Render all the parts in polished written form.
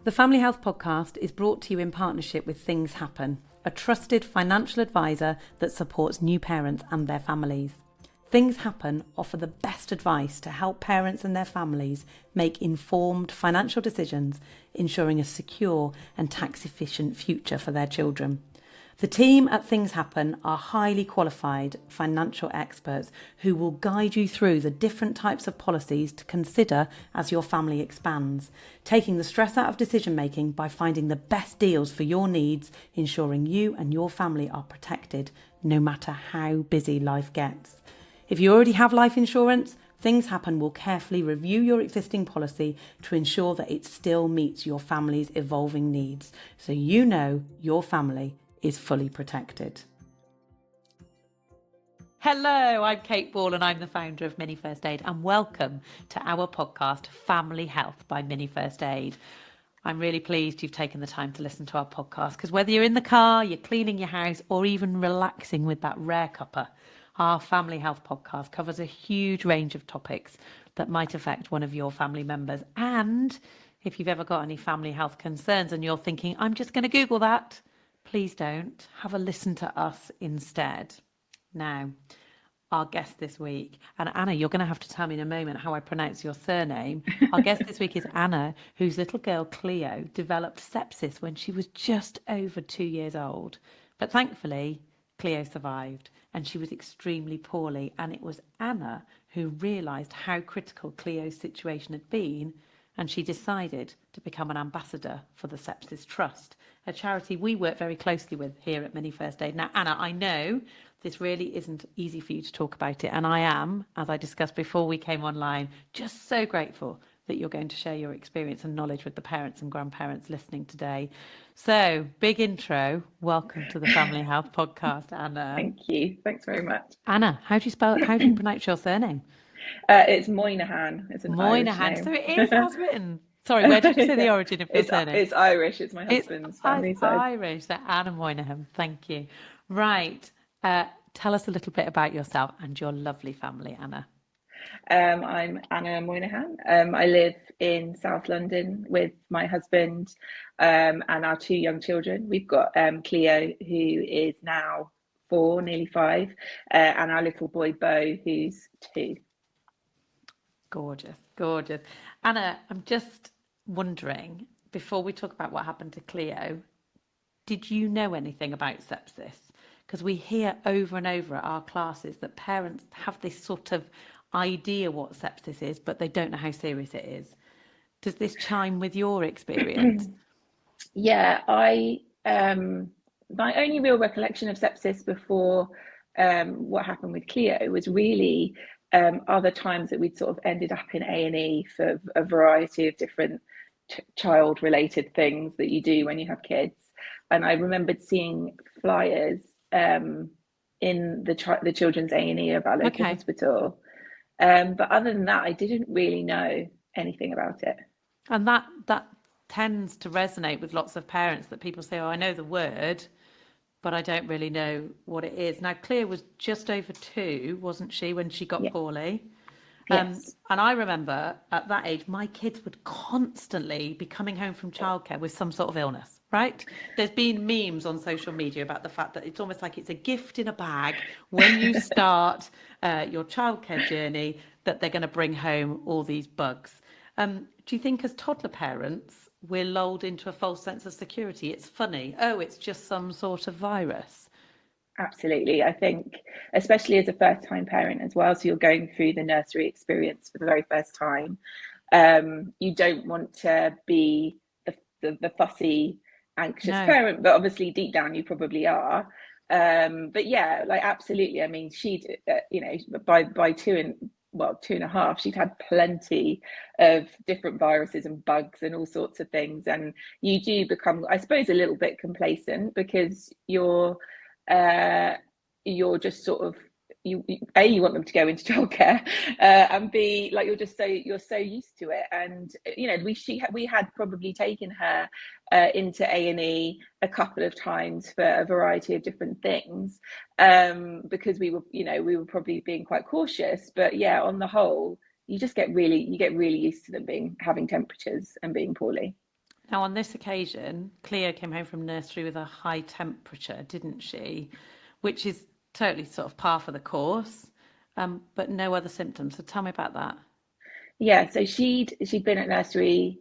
The Family Health Podcast is brought to you in partnership with Things Happen, a trusted financial advisor that supports new parents and their families. Things Happen offer the best advice to help parents and their families make informed financial decisions, ensuring a secure and tax-efficient future for their children. The team at Things Happen are highly qualified financial experts who will guide you through the different types of policies to consider as your family expands, taking the stress out of decision making by finding the best deals for your needs, ensuring you and your family are protected no matter how busy life gets. If you already have life insurance, Things Happen will carefully review your existing policy to ensure that it still meets your family's evolving needs, so you know your family is fully protected. Hello, I'm Kate Ball and I'm the founder of Mini First Aid, and welcome to our podcast Family Health by Mini First Aid. I'm really pleased you've taken the time to listen to our podcast, because whether you're in the car, you're cleaning your house, or even relaxing with that rare cuppa, our Family Health podcast covers a huge range of topics that might affect one of your family members. And if you've ever got any family health concerns and you're thinking, I'm just going to Google that, please don't. Have a listen to us instead. Now, our guest this week, and Anna, you're going to have to tell me in a moment how I pronounce your surname. Our guest this week is Anna, whose little girl Cleo developed sepsis when she was just over 2 years old. But thankfully, Cleo survived and she was extremely poorly. And it was Anna who realised how critical Cleo's situation had been, and she decided to become an ambassador for the Sepsis Trust, a charity we work very closely with here at Mini First Aid. Now, Anna, I know this really isn't easy for you to talk about it, and I am, as I discussed before we came online, just so grateful that you're going to share your experience and knowledge with the parents and grandparents listening today. So, big intro. Welcome to the Family Health Podcast, Anna. Thank you. Thanks very much. Anna, how do you pronounce your surname? It's Moynihan. It's an Moynihan. Irish name. So it is as written. Sorry, where did you say the origin of your surname? It's Irish. It's my husband's family side. Irish. So Anna Moynihan. Thank you. Right. Tell us a little bit about yourself and your lovely family, Anna. I'm Anna Moynihan. I live in South London with my husband and our 2 young children. We've got Cleo, who is now 4, nearly 5, and our little boy Bo, who's 2. Gorgeous, gorgeous. Anna, I'm just wondering, before we talk about what happened to Cleo, did you know anything about sepsis? Because we hear over and over at our classes that parents have this sort of idea what sepsis is, but they don't know how serious it is. Does this chime with your experience? Yeah, my only real recollection of sepsis before what happened with Cleo was really other times that we'd sort of ended up in A&E for a variety of different child-related things that you do when you have kids. And I remembered seeing flyers in the children's A&E of our local hospital. But other than that, I didn't really know anything about it. And that tends to resonate with lots of parents, that people say, oh, I know the word, but I don't really know what it is. Now, Cleo was just over 2, wasn't she, when she got poorly? Yes. And I remember at that age, my kids would constantly be coming home from childcare with some sort of illness, right? There's been memes on social media about the fact that it's almost like it's a gift in a bag when you start your childcare journey, that they're going to bring home all these bugs. Do you think as toddler parents, we're lulled into a false sense of security? It's funny. Oh, it's just some sort of virus. Absolutely. I think, especially as a first-time parent as well, so you're going through the nursery experience for the very first time. You don't want to be the fussy, anxious parent, but obviously deep down you probably are. But yeah, like absolutely. I mean, she'd, by 2.5, she'd had plenty of different viruses and bugs and all sorts of things. And you do become, I suppose, a little bit complacent because you're just sort of, you want them to go into childcare, and B, like you're so used to it. And we had probably taken her into A&E a couple of times for a variety of different things, because we were probably being quite cautious. But yeah, on the whole, you get really used to them having temperatures and being poorly. Now, on this occasion, Cleo came home from nursery with a high temperature, didn't she? Which is totally sort of par for the course, but no other symptoms. So tell me about that. Yeah, so she'd been at nursery.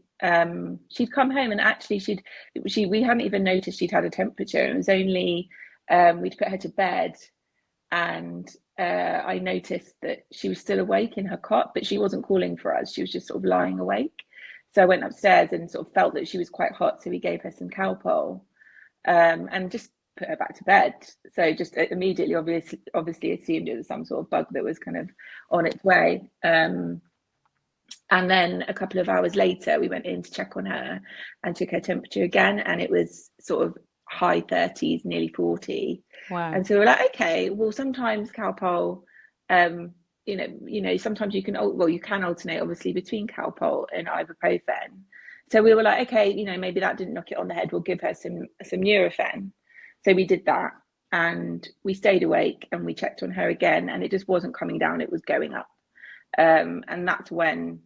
She'd come home and actually she we hadn't even noticed she'd had a temperature. It was only we'd put her to bed, and I noticed that she was still awake in her cot, but she wasn't calling for us. She was just sort of lying awake. So I went upstairs and sort of felt that she was quite hot, so we gave her some Calpol, and just put her back to bed. So just immediately, obviously assumed it was some sort of bug that was kind of on its way. And then a couple of hours later, we went in to check on her and took her temperature again, and it was sort of high 30s, nearly 40. Wow. And so we're like, okay, well, sometimes Calpol, um, sometimes you can alternate obviously between Calpol and ibuprofen. So we were like, okay, maybe that didn't knock it on the head. We'll give her some Nurofen. So we did that, and we stayed awake and we checked on her again, and it just wasn't coming down; it was going up. And that's when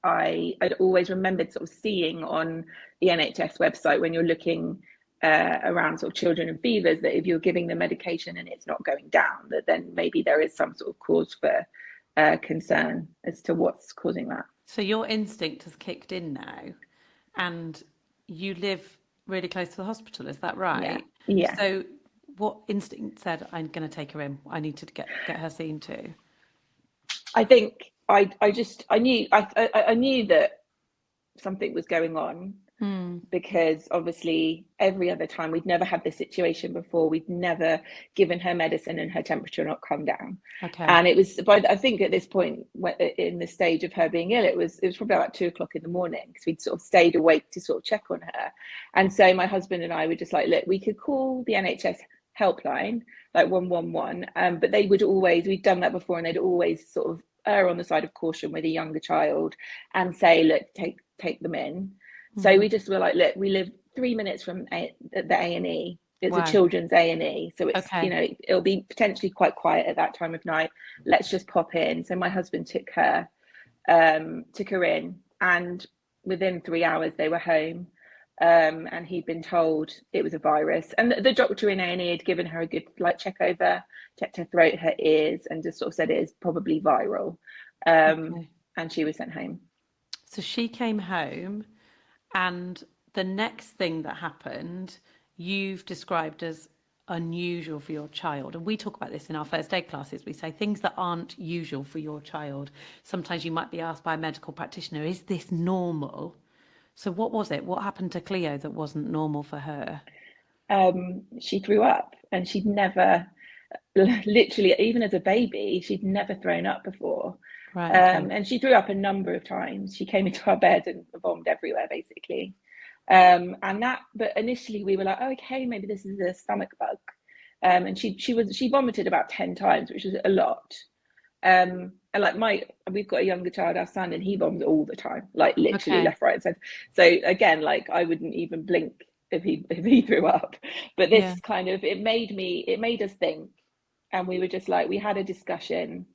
I'd always remembered sort of seeing on the NHS website when you're looking around sort of children and fevers, that if you're giving them medication and it's not going down, that then maybe there is some sort of cause for concern as to what's causing that. So your instinct has kicked in now, and you live really close to the hospital, is that Yeah, right? yeah. So what instinct said, I'm going to take her in? I need to get her seen to. I think I knew that something was going on, Hmm. because obviously every other time we'd never had this situation before. We'd never given her medicine and her temperature not come down. Okay. And it was, but I think at this point, in the stage of her being ill, it was probably about 2 o'clock in the morning, because we'd sort of stayed awake to sort of check on her. And so my husband and I were just like, look, we could call the NHS helpline, like 111, but they would always, we'd done that before, and they'd always sort of err on the side of caution with a younger child and say, look, take them in. So Hmm. we just were like, look, we live 3 minutes from the A&E. It's a Wow. children's A&E, so it's, Okay. it'll be potentially quite quiet at that time of night. Let's just pop in. So my husband took her in, and within 3 hours they were home. And he'd been told it was a virus, and the doctor in A&E had given her a good check over, checked her throat, her ears, and just sort of said it is probably viral. um, Okay. and she was sent home. So she came home, and the next thing that happened, you've described as unusual for your child. And we talk about this in our first aid classes. We say things that aren't usual for your child. Sometimes you might be asked by a medical practitioner, is this normal? So what was it? What happened to Cleo that wasn't normal for her? She threw up, and she'd never, literally, even as a baby, she'd never thrown up before. Right, okay. And she threw up a number of times. She came into our bed and vomited everywhere, basically. But initially we were like, oh, okay, maybe this is a stomach bug. And she vomited about 10 times, which is a lot. And we've got a younger child, our son, and he vomits all the time, like literally Okay. left, right, and center. So again, like I wouldn't even blink if he threw up. But Yeah. this kind of, it made us think, and we were just like, we had a discussion,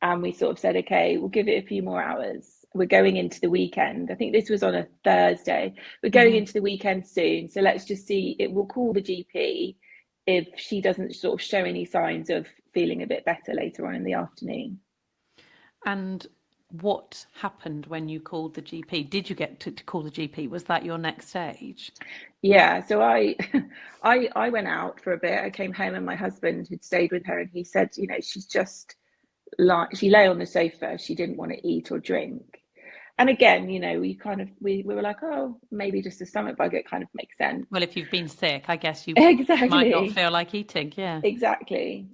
and we sort of said, okay, we'll give it a few more hours. We're going into the weekend. I think this was on a Thursday. We're going Hmm. into the weekend soon, so let's just see. It will call the GP if she doesn't sort of show any signs of feeling a bit better later on in the afternoon. And what happened when you called the GP? Did you get to call the GP? Was that your next stage? Yeah, so I went out for a bit. I came home, and my husband had stayed with her, and he said, she's just like, she lay on the sofa. She didn't want to eat or drink. And again, we were like, oh, maybe just a stomach bug. It kind of makes sense. Well, if you've been sick, I guess you might not Exactly, feel like eating. Yeah. exactly.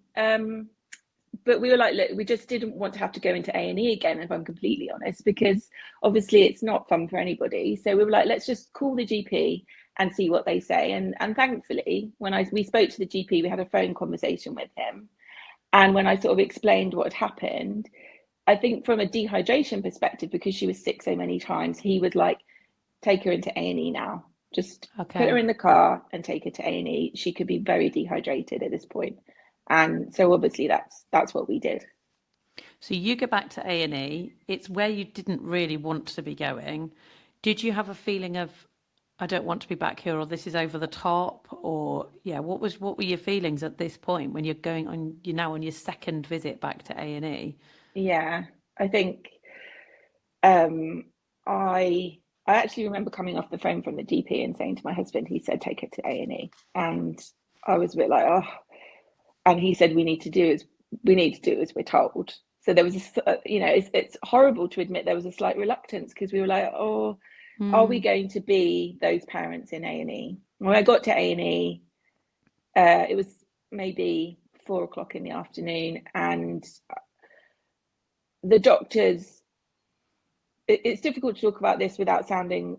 But we were like, look, we just didn't want to have to go into A&E again, if I'm completely honest, because obviously it's not fun for anybody. So we were like, let's just call the GP and see what they say. And thankfully, when we spoke to the GP, we had a phone conversation with him. And when I sort of explained what had happened, I think from a dehydration perspective, because she was sick so many times, he would like, take her into A&E now. Just put her Okay. in the car and take her to A&E. She could be very dehydrated at this point. And so obviously that's what we did. So you go back to A&E. It's where you didn't really want to be going. Did you have a feeling of I don't want to be back here, or this is over the top, or yeah, what were your feelings at this point when you're now on your second visit back to A&E? Yeah, I think um, I actually remember coming off the phone from the GP and saying to my husband, he said, take her to A&E. And I was a bit like, oh, and he said, we need to do as we're told. So there was it's horrible to admit there was a slight reluctance because we were like, oh, are we going to be those parents in A&E? When I got to A&E, it was maybe 4 o'clock in the afternoon, and the doctors, it's difficult to talk about this without sounding,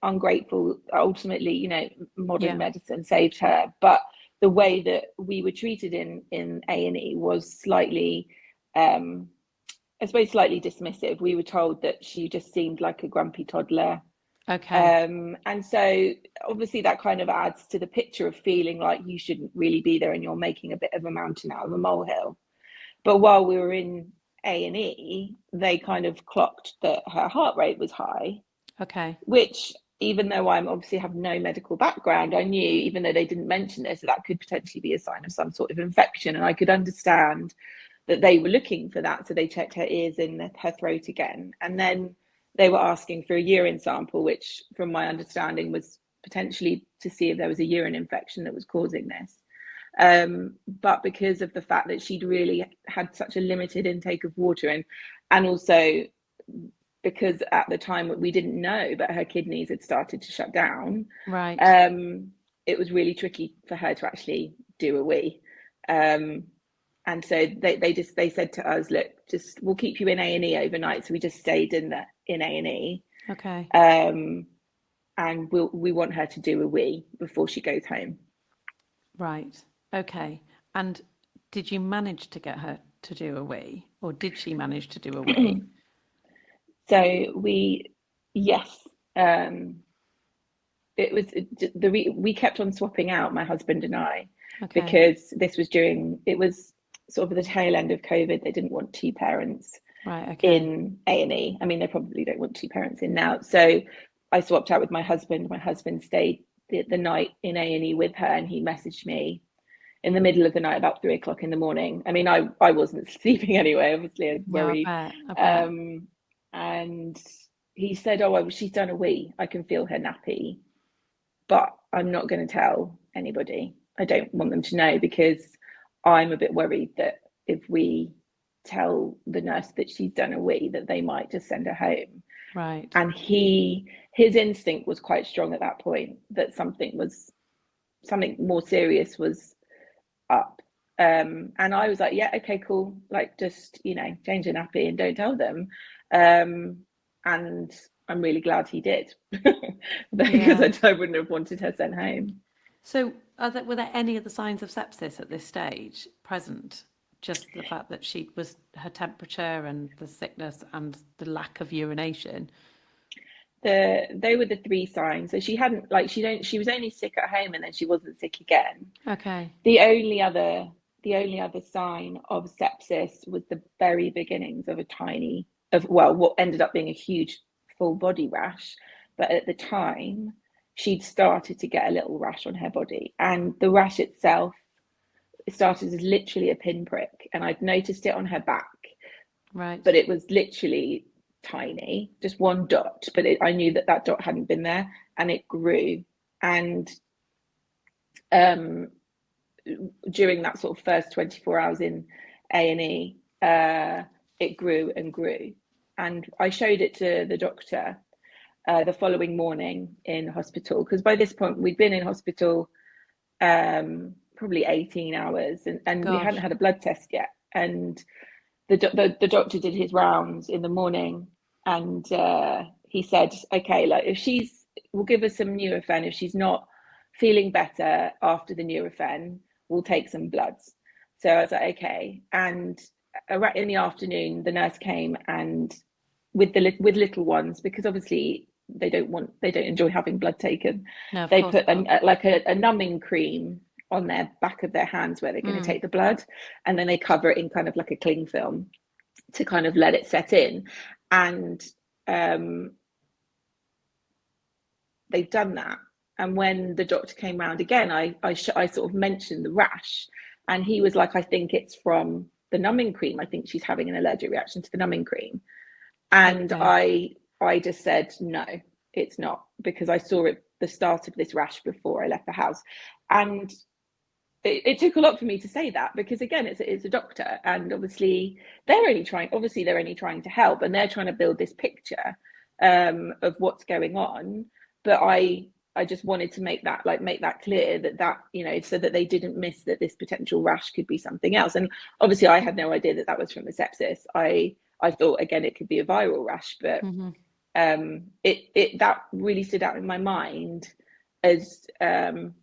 ungrateful. Ultimately, modern Yeah. medicine saved her, but the way that we were treated in A&E was slightly, I suppose, slightly dismissive. We were told that she just seemed like a grumpy toddler. Okay. And so obviously that kind of adds to the picture of feeling like you shouldn't really be there and you're making a bit of a mountain out of a molehill. But while we were in A&E, they kind of clocked that her heart rate was high, Okay. which, even though I'm obviously have no medical background, I knew, even though they didn't mention this, that could potentially be a sign of some sort of infection. And I could understand that they were looking for that. So they checked her ears and her throat again. And then they were asking for a urine sample, which, from my understanding, was potentially to see if there was a urine infection that was causing this. But because of the fact that she'd really had such a limited intake of water, and also because at the time we didn't know, but her kidneys had started to shut down, Right. it was really tricky for her to actually do a wee. And so they said to us, look, just we'll keep you in A&E overnight. So we just stayed in A&E, Okay. and we want her to do a wee before she goes home. Right. Okay. And did you manage to get her to do a wee, or did she manage to do a wee? So yes, it was we kept on swapping out, my husband and I, Okay. because it was sort of the tail end of COVID. They didn't want two parents Right. Okay. in A&E. I mean, they probably don't want two parents in now. So I swapped out with my husband. My husband stayed the night in A&E with her, and he messaged me in the middle of the night about 3 o'clock in the morning. I mean, I wasn't sleeping anyway, obviously, I was Yeah, I worried. bet. I bet. And he said, oh, she's done a wee. I can feel her nappy, but I'm not going to tell anybody. I don't want them to know, because I'm a bit worried that if we tell the nurse that she's done a wee, that they might just send her home. Right. And his instinct was quite strong at that point, that something more serious was up. And I was like, yeah, okay, cool. Like, just, change your nappy and don't tell them. And I'm really glad he did, because Yeah. I wouldn't have wanted her sent home. So, were there any other signs of sepsis at this stage present? Just the fact that her temperature and the sickness and the lack of urination. They were the three signs. So she hadn't, like, she was only sick at home, and then she wasn't sick again. Okay. The only other sign of sepsis was the very beginnings of what ended up being a huge full body rash. But at the time, she'd started to get a little rash on her body, and the rash itself, it started as literally a pinprick, and I'd noticed it on her back, Right. but it was literally tiny, just one dot. But I knew that dot hadn't been there, and it grew. And um, during that sort of first 24 hours in A&E, it grew and grew. And I showed it to the doctor the following morning in hospital, because by this point we'd been in hospital probably 18 hours, and we hadn't Gosh. had a blood test yet. And the doctor did his rounds in the morning, and he said, okay, like, we'll give her some Nurofen. If she's not feeling better after the Nurofen, we'll take some bloods. So I was like, okay. And in the afternoon, the nurse came, and with little ones, because obviously they don't enjoy having blood taken, No, of they course put not. a numbing cream on their back of their hands where they're going to take the blood, and then they cover it in kind of like a cling film to kind of let it set in. And they'd done that. And when the doctor came round again, I sort of mentioned the rash, and he was like, I think it's from the numbing cream. I think she's having an allergic reaction to the numbing cream. And Okay. I just said, no, it's not, because I saw it, the start of this rash, before I left the house. And it took a lot for me to say that, because again, it's a doctor, and obviously they're only trying to help, and they're trying to build this picture of what's going on. But I just wanted to make that clear, that so that they didn't miss that this potential rash could be something else. And obviously I had no idea that that was from the sepsis. I thought, again, it could be a viral rash, but Mm-hmm. it that really stood out in my mind as an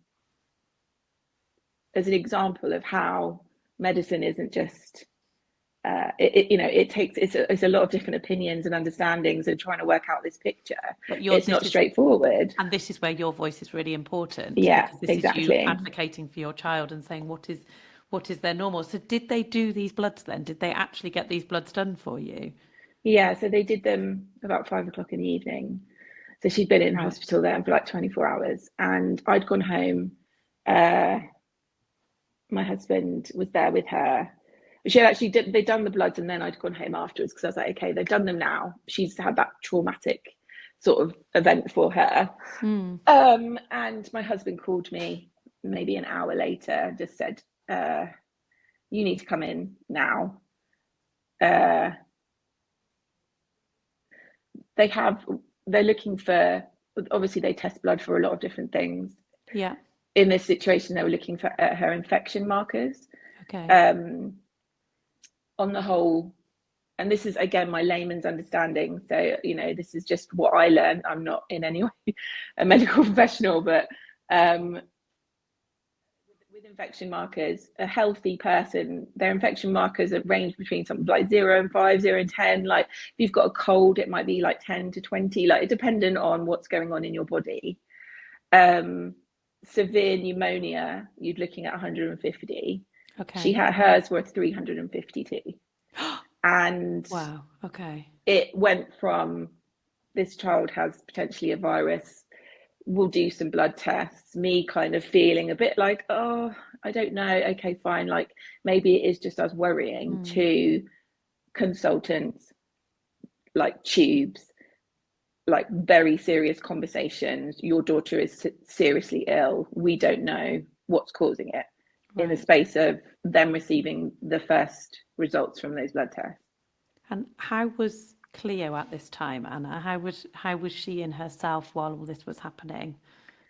example of how medicine isn't just it's a lot of different opinions and understandings, and trying to work out this picture. But It's not straightforward. and this is where your voice is really important, Yeah, because this is you exactly. advocating for your child and saying what is their normal. So did they do these bloods then? Did they actually get these bloods done for you? Yeah, so they did them about 5 o'clock in the evening. So she'd been in Right. hospital then for like 24 hours, and I'd gone home. uh my husband was there with her. They'd done the bloods, and then I'd gone home afterwards, because I was like, okay, they've done them now. She's had that traumatic sort of event for her. Mm. And my husband called me maybe an hour later, just said, you need to come in now. Uh, they're looking for, obviously they test blood for a lot of different things. Yeah. In this situation, they were looking for her infection markers. Okay. On the whole, and this is again my layman's understanding, so this is just what I learned. I'm not in any way a medical professional, but with infection markers, a healthy person, their infection markers are range between something like 0 and 5, 0 and 10. Like if you've got a cold, it might be like 10 to 20, like dependent on what's going on in your body. Severe pneumonia, you're looking at 150. She Okay. had, hers were 352. And Wow. Okay. it went from, this child has potentially a virus, we'll do some blood tests, me kind of feeling a bit like, oh, I don't know, okay, fine, like maybe it is just us worrying, Mm. to consultants, like tubes, like very serious conversations. Your daughter is seriously ill, we don't know what's causing it. In the Right. space of them receiving the first results from those blood tests. And how was Cleo at this time, Anna? How was she in herself while all this was happening?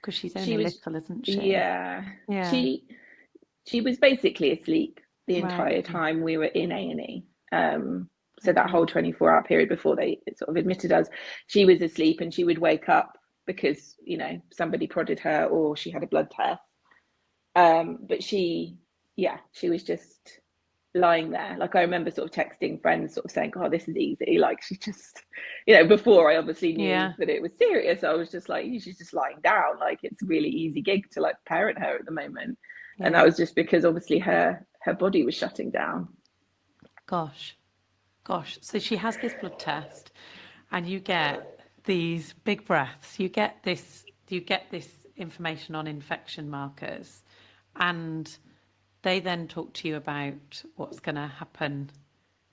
Because she's She only was, little, isn't she? yeah, Yeah. she was basically asleep the Right. entire Okay. time we were in A&E. So that Okay. whole 24-hour period before they sort of admitted us, she was asleep, and she would wake up because somebody prodded her, or she had a blood test. But she was just lying there. Like I remember sort of texting friends, sort of saying, "Oh, this is easy." Like she just, before I obviously knew Yeah. that it was serious, I was just like, she's just lying down. Like it's a really easy gig to like parent her at the moment, and that Yeah. was just because obviously her body was shutting down. Gosh. Gosh. So she has this blood test, and you get these big breaths. You get this information on infection markers, and they then talk to you about what's going to happen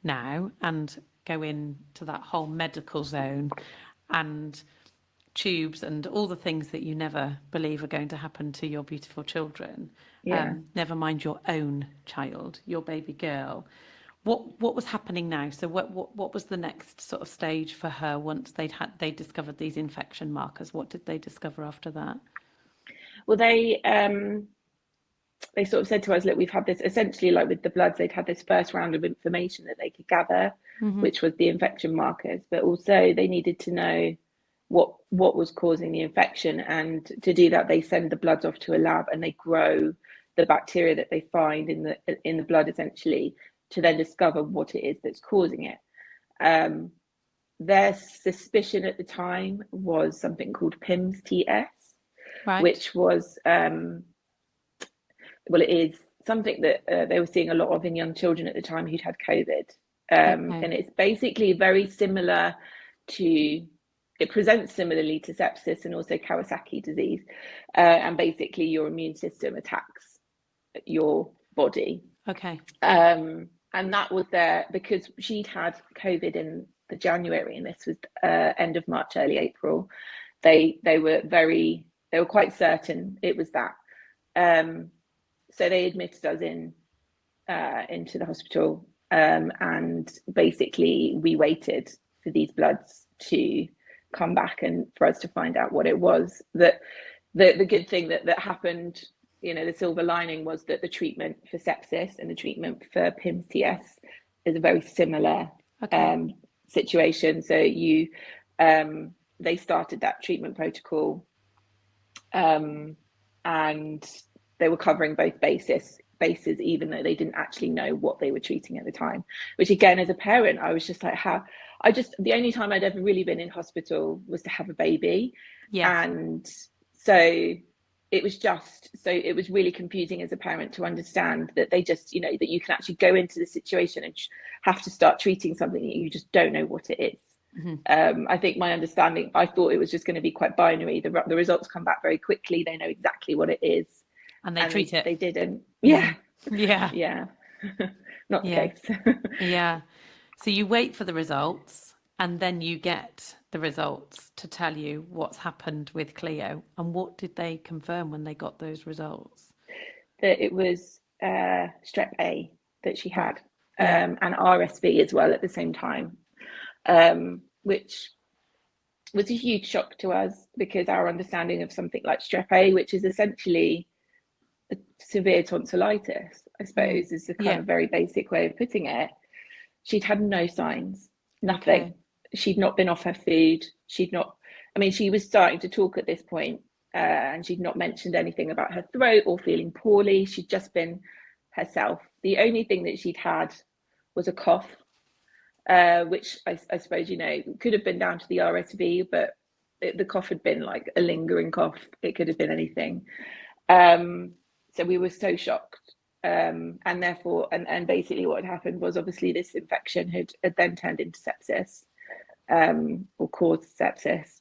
now and go into that whole medical zone and tubes and all the things that you never believe are going to happen to your beautiful children. Yeah. Never mind your own child, your baby girl. What was happening now? So what was the next sort of stage for her once they discovered these infection markers? What did they discover after that? Well, they sort of said to us, look, we've had this, essentially, like with the bloods, they'd had this first round of information that they could gather, Mm-hmm. which was the infection markers, but also they needed to know what was causing the infection. And to do that, they send the bloods off to a lab, and they grow the bacteria that they find in the blood, essentially, to then discover what it is that's causing it. Their suspicion at the time was something called PIMS TS, Right. which was well, it is something that they were seeing a lot of in young children at the time who'd had COVID. Okay. And it's basically very similar to it presents similarly to sepsis and also Kawasaki disease, and basically your immune system attacks your body. Okay. And that was there because she'd had COVID in the January, and this was end of March, early April. They were quite certain it was that. So they admitted us into the hospital, and basically we waited for these bloods to come back and for us to find out what it was. That the good thing that happened, the silver lining was that the treatment for sepsis and the treatment for PIMS-TS is a very similar situation. So they started that treatment protocol, and they were covering both bases, even though they didn't actually know what they were treating at the time. Which again, as a parent, I was just like, the only time I'd ever really been in hospital was to have a baby. Yes. And so it was really confusing as a parent to understand that they just, that you can actually go into the situation and have to start treating something that you just don't know what it is. Mm-hmm. I think my understanding, I thought it was just going to be quite binary. The results come back very quickly. They know exactly what it is. And they treat it. They didn't. Yeah. Yeah. Yeah. Not the case. Yeah. So you wait for the results, and then you get the results to tell you what's happened with Cleo. And what did they confirm when they got those results? That it was strep A that she had, and RSV as well at the same time, which was a huge shock to us, because our understanding of something like strep A, which is essentially a severe tonsillitis, I suppose, is the kind of very basic way of putting it. She'd had no signs, nothing. Okay. She'd not been off her food. She was starting to talk at this point, and she'd not mentioned anything about her throat or feeling poorly. She'd just been herself. The only thing that she'd had was a cough, which I suppose, could have been down to the RSV, but the cough had been like a lingering cough. It could have been anything. So we were so shocked. And therefore, and basically what had happened was, obviously this infection had then turned into sepsis, or caused sepsis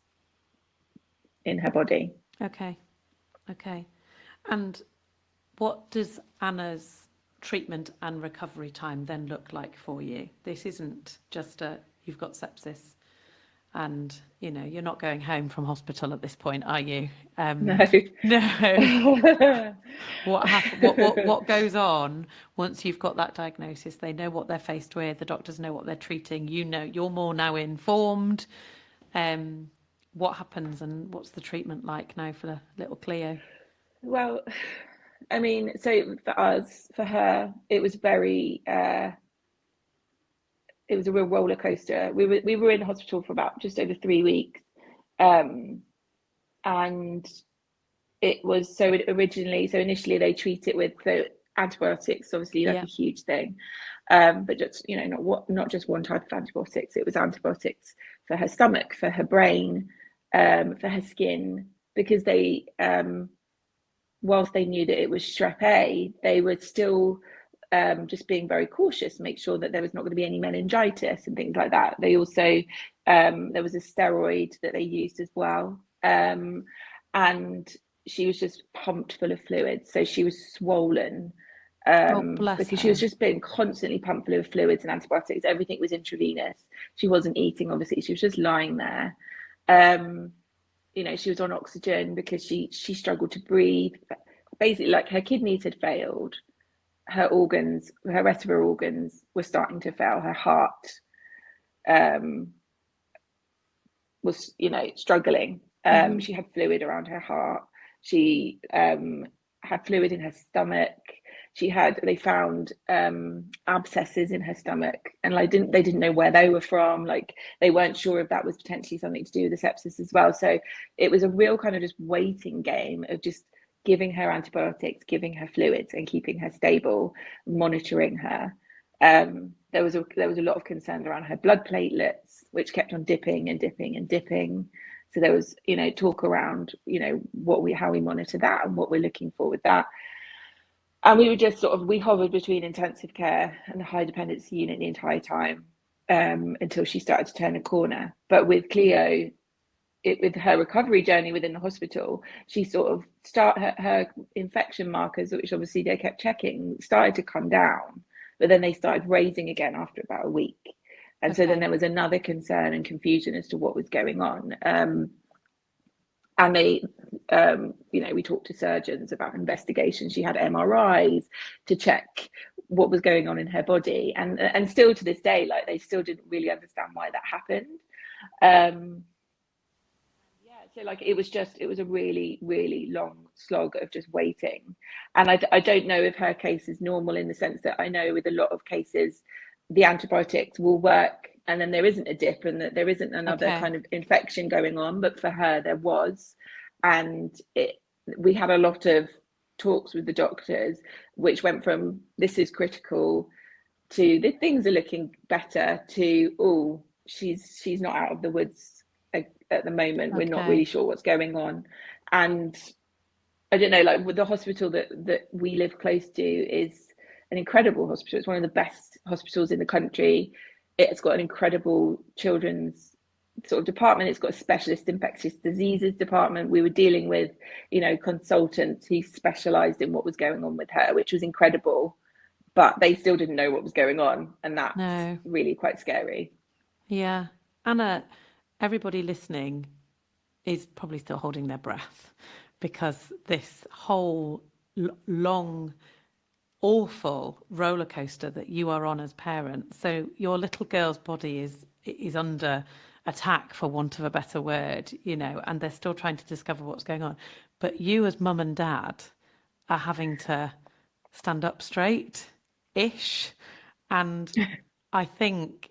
in her body. Okay. And what does Anna's treatment and recovery time then look like for you? This isn't just you've got sepsis and, you're not going home from hospital at this point, are you? No. What goes on once you've got that diagnosis? They know what they're faced with. The doctors know what they're treating. You're more now informed. What happens, and what's the treatment like now for little Cleo? Well, so for her, it was it was a real roller coaster. We were in hospital for about just over 3 weeks, and it was initially they treat it with antibiotics. Obviously, that's a huge thing, but just not just one type of antibiotics. It was antibiotics for her stomach, for her brain, for her skin, because they, whilst they knew that it was strep A, they were still just being very cautious, make sure that there was not going to be any meningitis and things like that. They also, there was a steroid that they used as well. And she was just pumped full of fluids. So she was swollen, because she was just being constantly pumped full of fluids and antibiotics. Everything was intravenous. She wasn't eating, obviously. She was just lying there. She was on oxygen because she struggled to breathe. Basically, like, her kidneys had failed. Her rest of her organs were starting to fail. Her heart was, struggling. She had fluid around her heart. She had fluid in her stomach. They found abscesses in her stomach, and they didn't know where they were from. Like, they weren't sure if that was potentially something to do with the sepsis as well. So it was a real kind of just waiting game of just giving her antibiotics, giving her fluids, and keeping her stable, monitoring her. There was a lot of concern around her blood platelets, which kept on dipping and dipping and dipping. So there was, talk around, how we monitor that and what we're looking for with that. And we were just we hovered between intensive care and the high dependency unit the entire time, until she started to turn a corner. But with Cleo, with her recovery journey within the hospital, she sort of her infection markers, which obviously they kept checking, started to come down, but then they started raising again after about a week. And so then there was another concern and confusion as to what was going on. And they, we talked to surgeons about investigations. She had MRIs to check what was going on in her body, and still to this day, like, they still didn't really understand why that happened. So like it was a really, really long slog of just waiting. And I don't know if her case is normal, in the sense that I know with a lot of cases the antibiotics will work and then there isn't a dip and that there isn't another kind of infection going on, but for her there was. And we had a lot of talks with the doctors, which went from this is critical to the things are looking better to, oh, she's not out of the woods at the moment. We're not really sure what's going on. And I don't know, like, with the hospital that we live close to is an incredible hospital. It's one of the best hospitals in the country. It's got an incredible children's sort of department. It's got a specialist infectious diseases department. We were dealing with, consultants who specialized in what was going on with her, which was incredible, but they still didn't know what was going on. And that's really quite scary. Yeah. Anna, everybody listening is probably still holding their breath, because this whole long, awful roller coaster that you are on as parents. So your little girl's body is under attack, for want of a better word, and they're still trying to discover what's going on. But you as mum and dad are having to stand up straight-ish. And I think,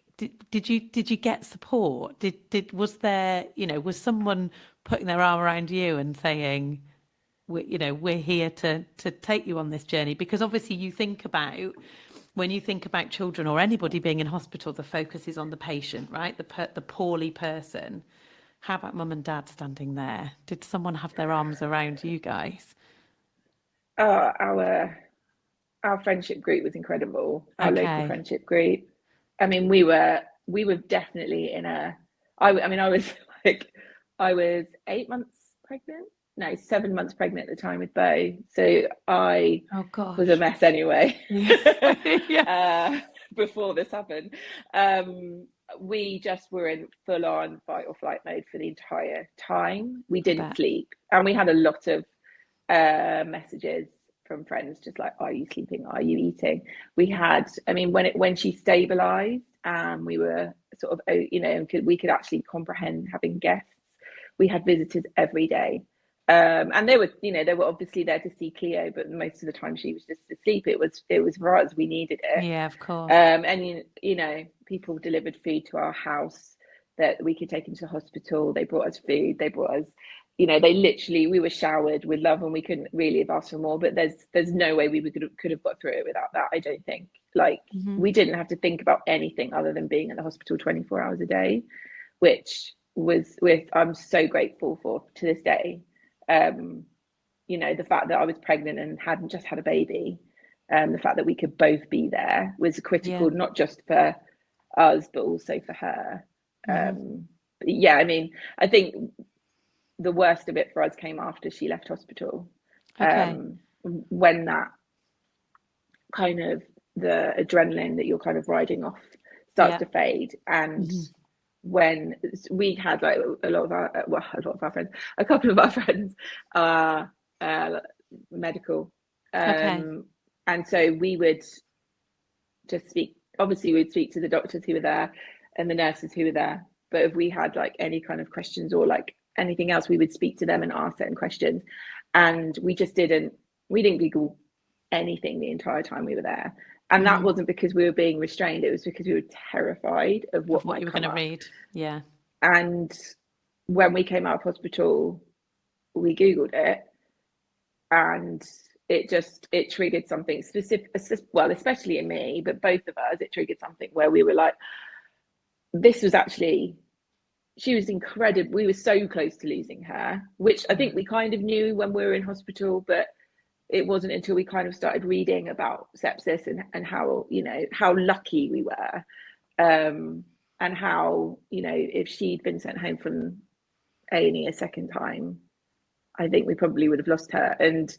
did you get support? Was there, was someone putting their arm around you and saying, we're here to take you on this journey? Because obviously when you think about children or anybody being in hospital, the focus is on the patient, right? The poorly person. How about mum and dad standing there? Did someone have their arms around you guys? Our friendship group was incredible. Our local friendship group. I mean, we were definitely in I was 8 months pregnant. No, 7 months pregnant at the time with Bo. So I was a mess anyway. Before this happened. We just were in full on fight or flight mode for the entire time. We didn't sleep. And we had a lot of messages from friends, just like, are you sleeping? Are you eating? We had, when she stabilized and we were sort of, we could actually comprehend having guests. We had visitors every day. And they were obviously there to see Cleo, but most of the time she was just asleep. It was for us. We needed it. Yeah, of course. And people delivered food to our house that we could take into the hospital. They brought us food. They brought us, we were showered with love, and we couldn't really have asked for more. But there's no way we could have got through it without that. I don't think. We didn't have to think about anything other than being in the hospital 24 hours a day, which I'm so grateful for to this day. The fact that I was pregnant and hadn't just had a baby, the fact that we could both be there was critical, not just for us, but also for her. I think the worst of it for us came after she left hospital. When that kind of the adrenaline that you're kind of riding off starts to fade, and when we had like a couple of our friends are medical, and so we would just speak. Obviously, we'd speak to the doctors who were there and the nurses who were there. But if we had like any kind of questions or like anything else, we would speak to them and ask certain questions. And we didn't Google anything the entire time we were there. And that wasn't because we were being restrained. It was because we were terrified of what you were going to read. Yeah. And when we came out of hospital, we Googled it, and it triggered something specific. Well, especially in me, but both of us, it triggered something where we were like, she was incredible. We were so close to losing her, which I think we kind of knew when we were in hospital, but it wasn't until we kind of started reading about sepsis and how, how lucky we were. And how, if she'd been sent home from A&E a second time, I think we probably would have lost her. And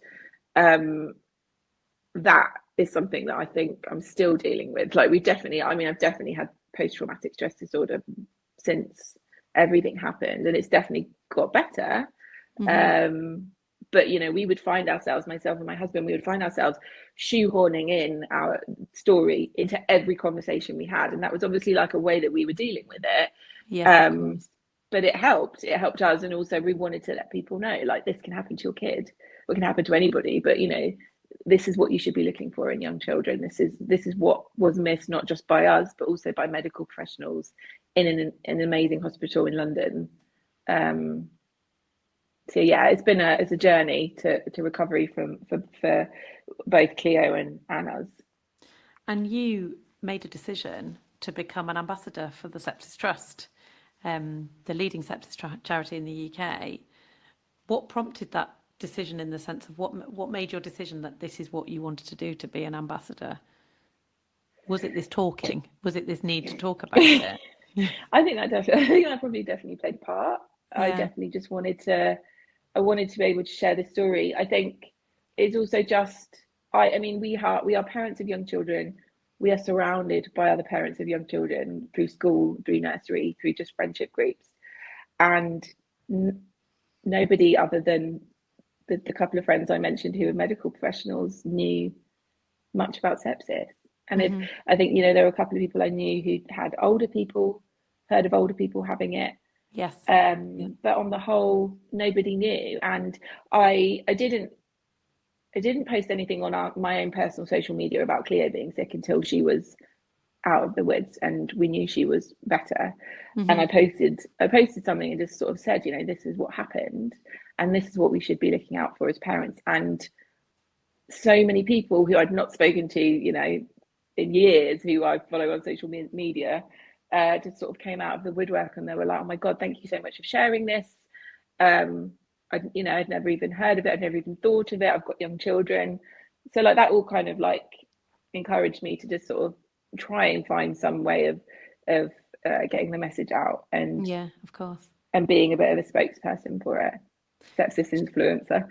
that is something that I think I'm still dealing with. Like I've definitely had post-traumatic stress disorder since everything happened, and it's definitely got better. But we would find ourselves, myself and my husband, we would find ourselves shoehorning in our story into every conversation we had, and that was obviously like a way that we were dealing with it. Yes, of course. But it helped us, and also we wanted to let people know, like, this can happen to your kid, or it can happen to anybody, but this is what you should be looking for in young children. This is what was missed, not just by us, but also by medical professionals in an amazing hospital in London. So yeah, it's a journey to recovery for both Cleo and us. And you made a decision to become an ambassador for the Sepsis Trust, the leading sepsis charity in the UK. What prompted that decision, in the sense of what made your decision that this is what you wanted to do, to be an ambassador? Was it this talking? Was it this need to talk about it? I think that probably definitely played a part. Yeah. I definitely just wanted to be able to share this story. I think it's also just, we are parents of young children. We are surrounded by other parents of young children through school, through nursery, through just friendship groups. And nobody other than the couple of friends I mentioned who were medical professionals knew much about sepsis. And I think, there were a couple of people I knew who had heard of older people having it. Yes. But on the whole, nobody knew. And I didn't post anything on my own personal social media about Cleo being sick until she was out of the woods and we knew she was better. And I posted something and just sort of said, this is what happened and this is what we should be looking out for as parents. And so many people who I'd not spoken to, in years, who I follow on social media, just sort of came out of the woodwork, and they were like, "Oh my God, thank you so much for sharing this." I'd never even heard of it. I'd never even thought of it. I've got young children, so like that all kind of like encouraged me to just sort of try and find some way of getting the message out, and yeah, of course, and being a bit of a spokesperson for it. Sepsis influencer.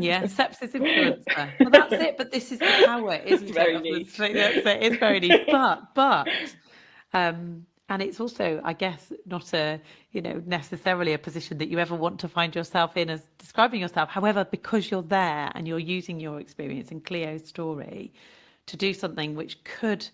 Yeah, sepsis influencer. Well, that's it. But this is the power, isn't it? Very niche. That's it. It's very niche. But and it's also, I guess, not necessarily a position that you ever want to find yourself in as describing yourself. However, because you're there and you're using your experience in Cleo's story to do something which could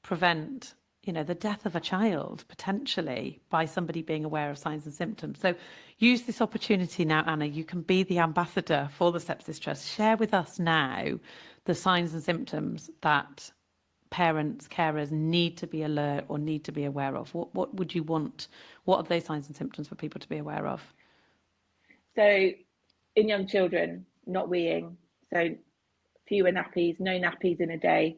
prevent the death of a child, potentially, by somebody being aware of signs and symptoms. So use this opportunity now, Anna. You can be the ambassador for the Sepsis Trust. Share with us now the signs and symptoms that parents, carers need to be alert or need to be aware of. What would you want? What are those signs and symptoms for people to be aware of? So in young children, not weeing, so fewer nappies, no nappies in a day,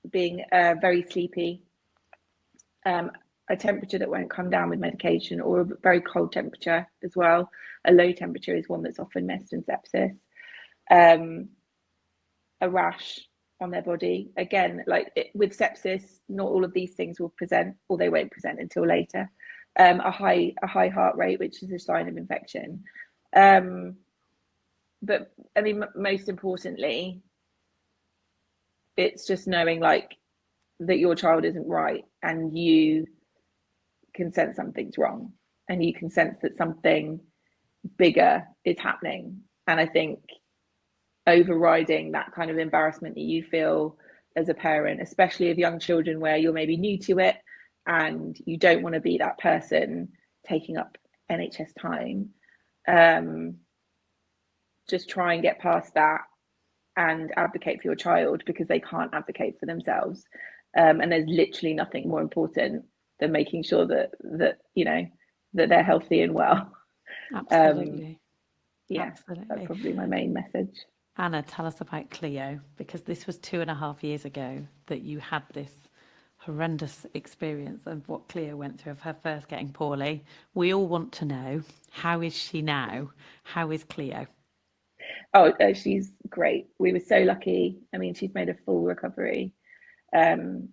being very sleepy, a temperature that won't come down with medication, or a very cold temperature as well. A low temperature is one that's often missed in sepsis. A rash on their body. Again, with sepsis, not all of these things will present, or they won't present until later. A high heart rate, which is a sign of infection. But I mean, most importantly, it's just knowing that your child isn't right, and you can sense something's wrong, and you can sense that something bigger is happening. And I think overriding that kind of embarrassment that you feel as a parent, especially of young children where you're maybe new to it and you don't want to be that person taking up NHS time, just try and get past that and advocate for your child, because they can't advocate for themselves. And there's literally nothing more important than making sure that they're healthy and well. Absolutely. Absolutely. That's probably my main message. Anna, tell us about Cleo, because this was 2.5 years ago that you had this horrendous experience of what Cleo went through, of her first getting poorly. We all want to know, how is she now? How is Cleo? Oh, she's great. We were so lucky. I mean, she's made a full recovery.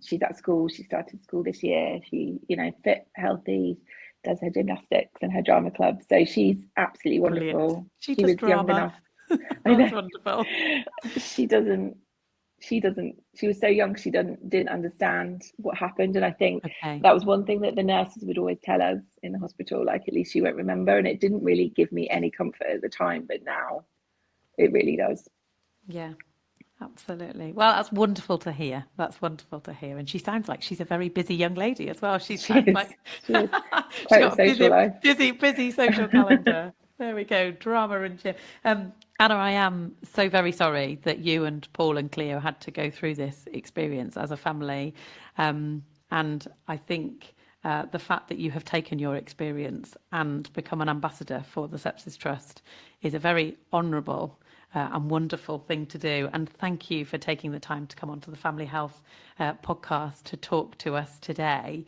She's at school. She started school this year. She, fit, healthy. does her gymnastics and her drama club. So she's absolutely Brilliant. wonderful. She She does was young drama. enough. I That's know. wonderful. She doesn't. She was so young. She didn't understand what happened, and I think Okay. that was one thing that the nurses would always tell us in the hospital. Like, at least you won't remember, and it didn't really give me any comfort at the time, but now it really does. Yeah. Absolutely. Well, that's wonderful to hear. That's wonderful to hear. And she sounds like she's a very busy young lady as well. She She sounds is. like She is she's quite a got a social busy, life. busy social calendar. There we go. Drama and gym. Anna, I am so very sorry that you and Paul and Cleo had to go through this experience as a family. And I think the fact that you have taken your experience and become an ambassador for the Sepsis Trust is a very honourable and wonderful thing to do. And thank you for taking the time to come onto the Family Health podcast to talk to us today.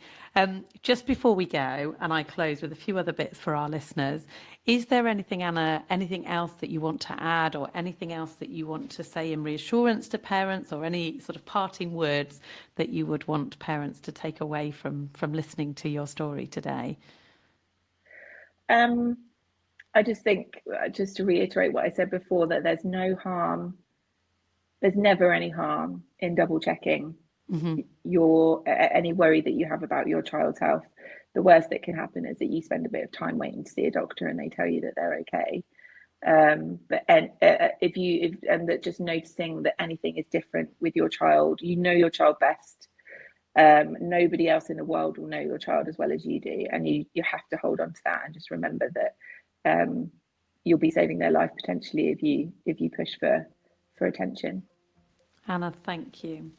Just before we go, and I close with a few other bits for our listeners, is there anything, Anna, anything else that you want to add, or anything else that you want to say in reassurance to parents, or any sort of parting words that you would want parents to take away from listening to your story today? Um, I just think, just to reiterate what I said before, that there's no harm, there's never any harm in double checking Mm-hmm. your any worry that you have about your child's health. The worst that can happen is that you spend a bit of time waiting to see a doctor and they tell you that they're okay. But and and that just noticing that anything is different with your child, you know your child best. Nobody else in the world will know your child as well as you do, and you have to hold on to that and just remember that you'll be saving their life potentially if you push for attention. Anna, thank you.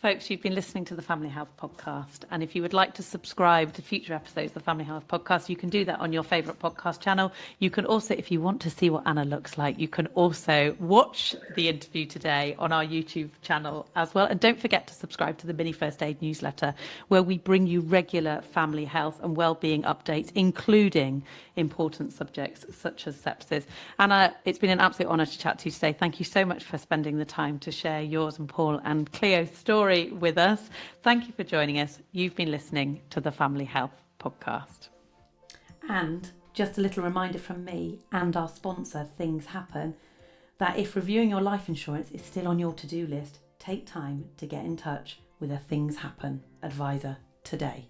Folks, you've been listening to the Family Health Podcast. And if you would like to subscribe to future episodes of the Family Health Podcast, you can do that on your favourite podcast channel. You can also, if you want to see what Anna looks like, you can also watch the interview today on our YouTube channel as well. And don't forget to subscribe to the Mini First Aid newsletter, where we bring you regular family health and wellbeing updates, including important subjects such as sepsis. Anna, it's been an absolute honour to chat to you today. Thank you so much for spending the time to share yours and Paul and Cleo's story with us. Thank you for joining us. You've been listening to the Family Health Podcast. And just a little reminder from me and our sponsor, Things Happen, that if reviewing your life insurance is still on your to-do list, take time to get in touch with a Things Happen advisor today.